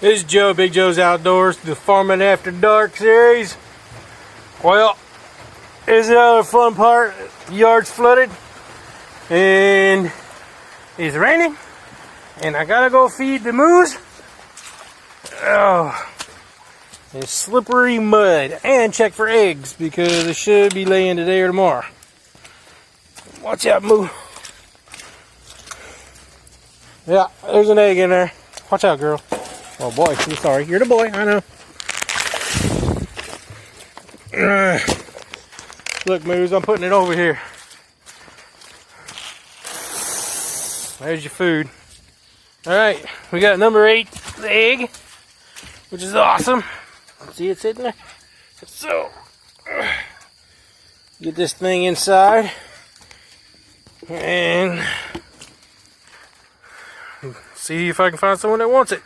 This is Joe, Big Joe's Outdoors, the Farming After Dark series. Well, here's the other fun part. The yard's flooded and it's raining and I gotta go feed the moose. Oh, it's slippery mud, and check for eggs because it should be laying today or tomorrow. Watch out, moo. Yeah, there's an egg in there. Watch out, girl. Oh boy, I'm sorry. You're the boy, I know. Look, Moose, I'm putting it over here. There's your food. Alright, we got number 8, the egg, which is awesome. See it sitting there? So, get this thing inside. And see if I can find someone that wants it.